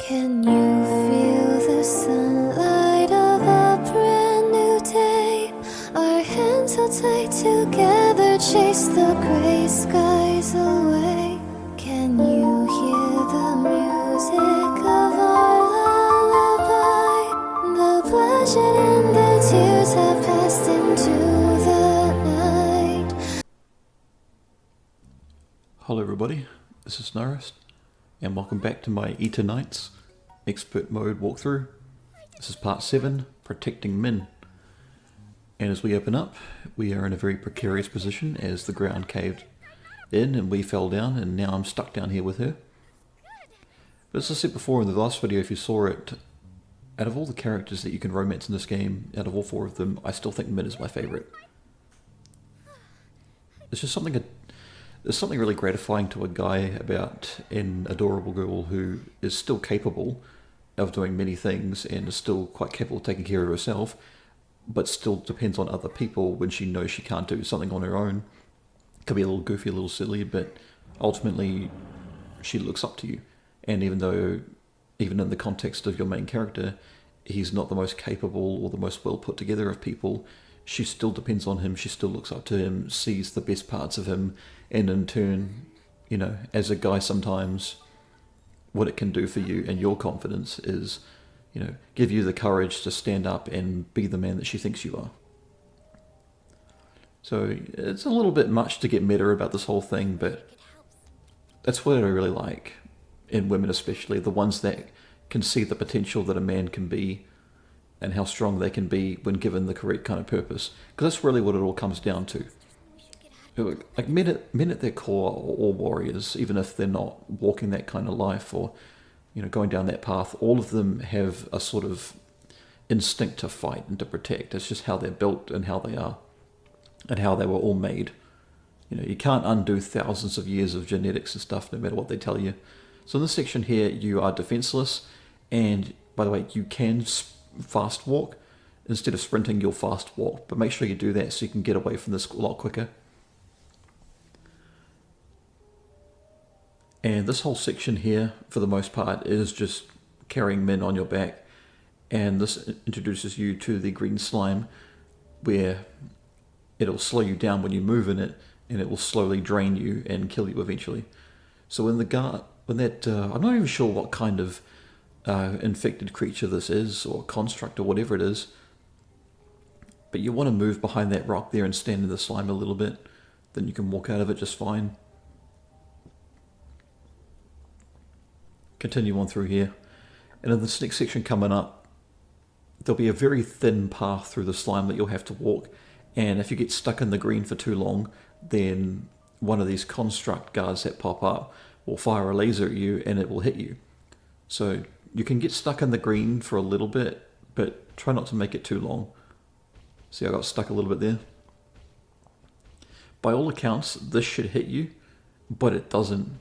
Can you feel the sunlight of a brand new day? Our hands held tight together, chase the gray skies away. Can you hear the music of our lullaby? The bloodshed and the tears have passed into the night. Hello everybody, this is Snarist, and welcome back to my Eternights Expert Mode walkthrough. This is part 7, Protecting Min. And as we open up, we are in a very precarious position as the ground caved in and we fell down, and now I'm stuck down here with her. But as I said before in the last video, if you saw it, out of all the characters that you can romance in this game, out of all 4 of them, I still think Min is my favourite. There's just something there's something really gratifying to a guy about an adorable girl who is still capable of doing many things and is still quite capable of taking care of herself, but still depends on other people when she knows she can't do something on her own. Could be a little goofy, a little silly, but ultimately she looks up to you. And even in the context of your main character, he's not the most capable or the most well put together of people, she still depends on him, she still looks up to him, sees the best parts of him, and in turn, you know, as a guy sometimes, what it can do for you and your confidence is, you know, give you the courage to stand up and be the man that she thinks you are. So it's a little bit much to get meta about this whole thing, but that's what I really like in women, especially the ones that can see the potential that a man can be and how strong they can be when given the correct kind of purpose. Because that's really what it all comes down to. Like men at their core are all warriors, even if they're not walking that kind of life or, you know, going down that path. All of them have a sort of instinct to fight and to protect. It's just how they're built and how they are and how they were all made. You know, you can't undo thousands of years of genetics and stuff no matter what they tell you. So in this section here, you are defenseless, and by the way, you can fast walk. Instead of sprinting, you'll fast walk, but make sure you do that so you can get away from this a lot quicker. And this whole section here, for the most part, is just carrying Min on your back. And this introduces you to the green slime, where it'll slow you down when you move in it, and it will slowly drain you and kill you eventually. So I'm not even sure what kind of infected creature this is, or construct, or whatever it is. But you want to move behind that rock there and stand in the slime a little bit, then you can walk out of it just fine. Continue on through here, and in this next section coming up, there'll be a very thin path through the slime that you'll have to walk, and if you get stuck in the green for too long, then one of these construct guards that pop up will fire a laser at you and it will hit you. So you can get stuck in the green for a little bit, but try not to make it too long. See, I got stuck a little bit there. By all accounts, this should hit you, but it doesn't.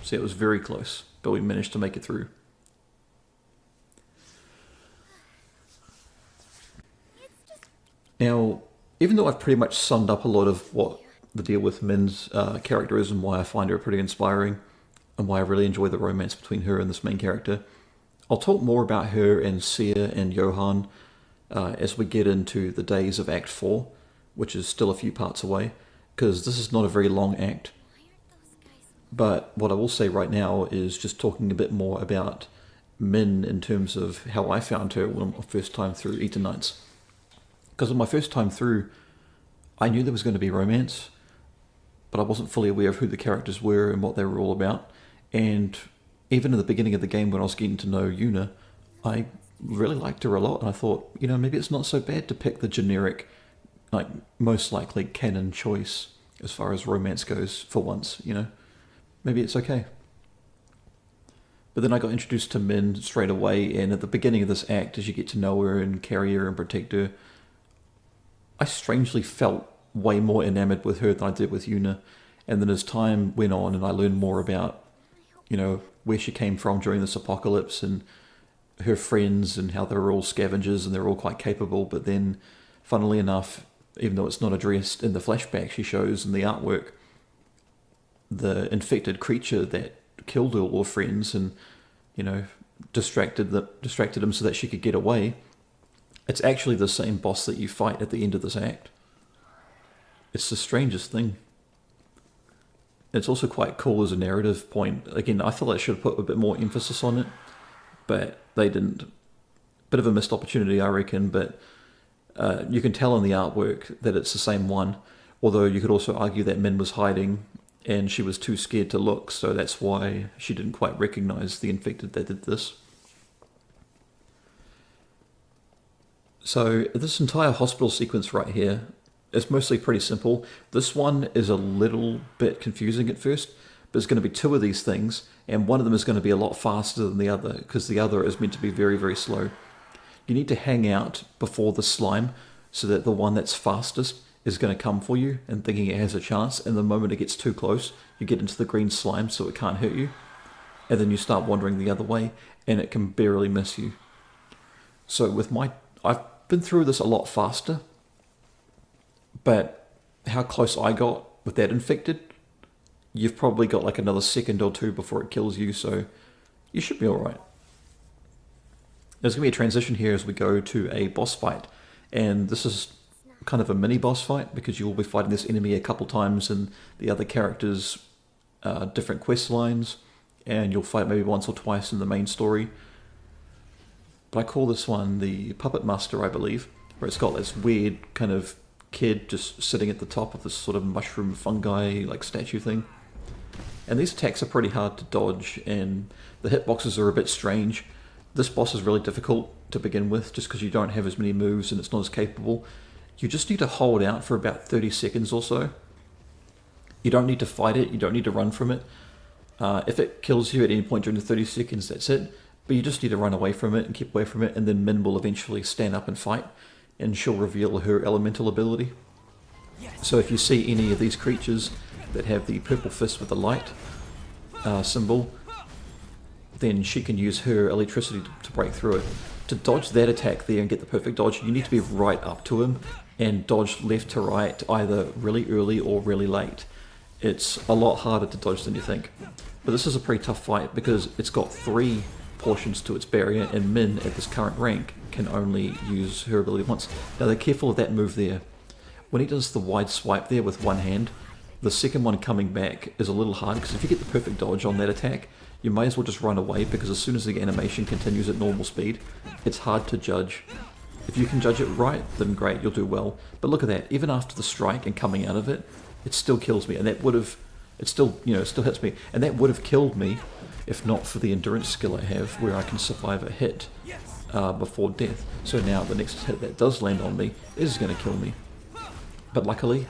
See, it was very close, but we managed to make it through. Now, even though I've pretty much summed up a lot of what the deal with Min's character is and why I find her pretty inspiring and why I really enjoy the romance between her and this main character, I'll talk more about her and Sia and Johan as we get into the days of Act 4, which is still a few parts away, because this is not a very long act. But what I will say right now is just talking a bit more about Min in terms of how I found her when my first time through Eternights. Because on my first time through, I knew there was going to be romance, but I wasn't fully aware of who the characters were and what they were all about. And even in the beginning of the game when I was getting to know Yuna, I really liked her a lot, and I thought, you know, maybe it's not so bad to pick the generic, like, most likely canon choice as far as romance goes for once, you know. Maybe it's okay. But then I got introduced to Min straight away, and at the beginning of this act, as you get to know her and carry her and protect her, I strangely felt way more enamored with her than I did with Yuna. And then as time went on and I learned more about, you know, where she came from during this apocalypse and her friends and how they were all scavengers and they're all quite capable, but then, funnily enough, even though it's not addressed in the flashback she shows in the artwork, the infected creature that killed all her friends and, distracted him so that she could get away, it's actually the same boss that you fight at the end of this act. It's the strangest thing. It's also quite cool as a narrative point. Again, I thought I should have put a bit more emphasis on it, but they didn't. Bit of a missed opportunity, I reckon, but you can tell in the artwork that it's the same one, although you could also argue that Min was hiding and she was too scared to look, so that's why she didn't quite recognize the infected that did this. So this entire hospital sequence right here is mostly pretty simple. This one is a little bit confusing at first, but there's going to be two of these things, and one of them is going to be a lot faster than the other, because the other is meant to be very, very slow. You need to hang out before the slime so that the one that's fastest is going to come for you and thinking it has a chance, and the moment it gets too close, you get into the green slime so it can't hurt you, and then you start wandering the other way, and it can barely miss you. So I've been through this a lot faster, but how close I got with that infected, you've probably got like another second or two before it kills you, so you should be alright. There's going to be a transition here as we go to a boss fight, and this is kind of a mini boss fight because you will be fighting this enemy a couple times in the other characters' different quest lines, and you'll fight maybe once or twice in the main story. But I call this one the Puppet Master, I believe, where it's got this weird kind of kid just sitting at the top of this sort of mushroom fungi like statue thing. And these attacks are pretty hard to dodge, and the hitboxes are a bit strange. This boss is really difficult to begin with just because you don't have as many moves and it's not as capable. You just need to hold out for about 30 seconds or so. You don't need to fight it, you don't need to run from it. If it kills you at any point during the 30 seconds, that's it. But you just need to run away from it and keep away from it, and then Min will eventually stand up and fight, and she'll reveal her elemental ability. So if you see any of these creatures that have the purple fist with the light symbol, then she can use her electricity to break through it. To dodge that attack there and get the perfect dodge, you need to be right up to him and dodge left to right, either really early or really late. It's a lot harder to dodge than you think. But this is a pretty tough fight because it's got 3 portions to its barrier, and Min at this current rank can only use her ability once. Now they're careful of that move there. When he does the wide swipe there with one hand, the second one coming back is a little hard because if you get the perfect dodge on that attack, you may as well just run away, because as soon as the animation continues at normal speed, it's hard to judge. If you can judge it right, then great, you'll do well. But look at that, even after the strike and coming out of it, it still kills me, and that would have, it still hits me, and that would have killed me if not for the endurance skill I have, where I can survive a hit before death. So now the next hit that does land on me is going to kill me. But luckily,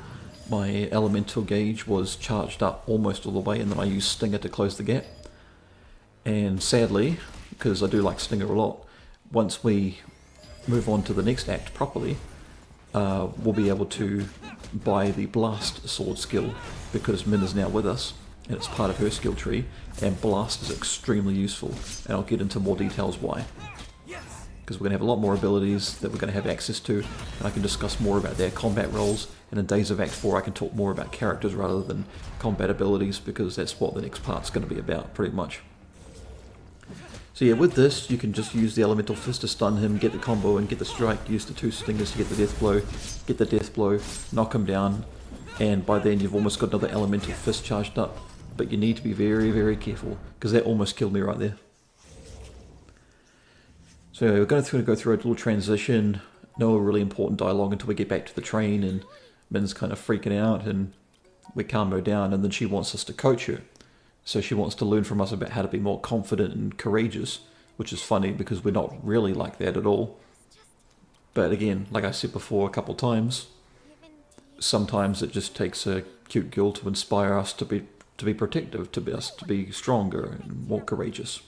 my elemental gauge was charged up almost all the way, and then I used Stinger to close the gap. And sadly, because I do like Stinger a lot, once we move on to the next act properly, we'll be able to buy the Blast Sword skill, because Min is now with us, and it's part of her skill tree, and Blast is extremely useful, and I'll get into more details why. Because we're going to have a lot more abilities that we're going to have access to, and I can discuss more about their combat roles, and in Days of Act 4 I can talk more about characters rather than combat abilities, because that's what the next part's going to be about, pretty much. So yeah, with this, you can just use the Elemental Fist to stun him, get the combo and get the strike, use the 2 stingers to get the death blow, knock him down, and by then you've almost got another Elemental Fist charged up. But you need to be very, very careful, because that almost killed me right there. So we're going to go through a little transition, no really important dialogue until we get back to the train, and Min's kind of freaking out, and we calm her down, and then she wants us to coach her. So she wants to learn from us about how to be more confident and courageous, which is funny because we're not really like that at all. But again, like I said before a couple times, sometimes it just takes a cute girl to inspire us to be protective, to be stronger and more courageous.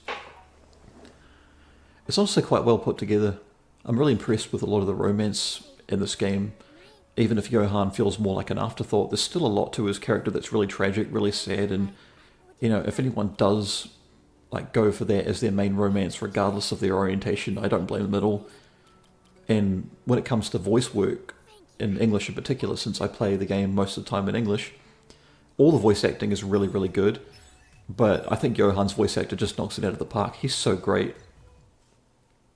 It's also quite well put together. I'm really impressed with a lot of the romance in this game. Even if Johan feels more like an afterthought, there's still a lot to his character that's really tragic, really sad, and if anyone does go for that as their main romance, regardless of their orientation, I don't blame them at all. And when it comes to voice work, in English in particular, since I play the game most of the time in English, All the voice acting is really, really good, but I think Johan's voice actor just knocks it out of the park. He's so great.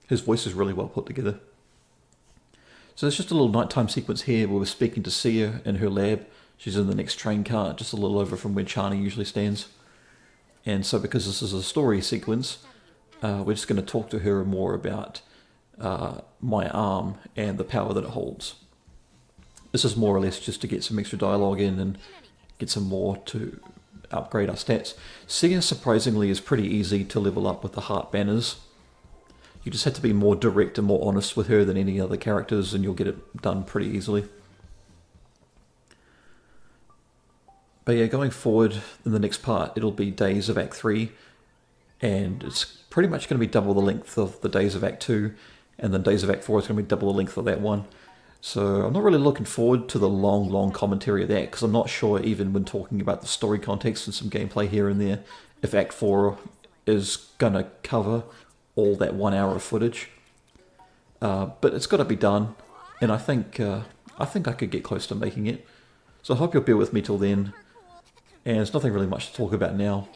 His voice is really well put together. So there's just a little nighttime sequence here where we're speaking to Sia in her lab. She's in the next train car, just a little over from where Chani usually stands. And so because this is a story sequence, we're just going to talk to her more about my arm and the power that it holds. This is more or less just to get some extra dialogue in and get some more to upgrade our stats. Sia, surprisingly, is pretty easy to level up with the heart banners. You just have to be more direct and more honest with her than any other characters, and you'll get it done pretty easily. But yeah, going forward in the next part, it'll be days of Act 3, and it's pretty much going to be double the length of the days of Act 2, and then days of Act 4 is going to be double the length of that one. So I'm not really looking forward to the long commentary of that, because I'm not sure, even when talking about the story context and some gameplay here and there, if Act 4 is going to cover all that 1 hour of footage. But it's got to be done, and I think I could get close to making it. So I hope you'll bear with me till then, and there's nothing really much to talk about now.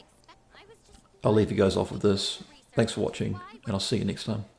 I'll leave you guys off with this. Thanks for watching, and I'll see you next time.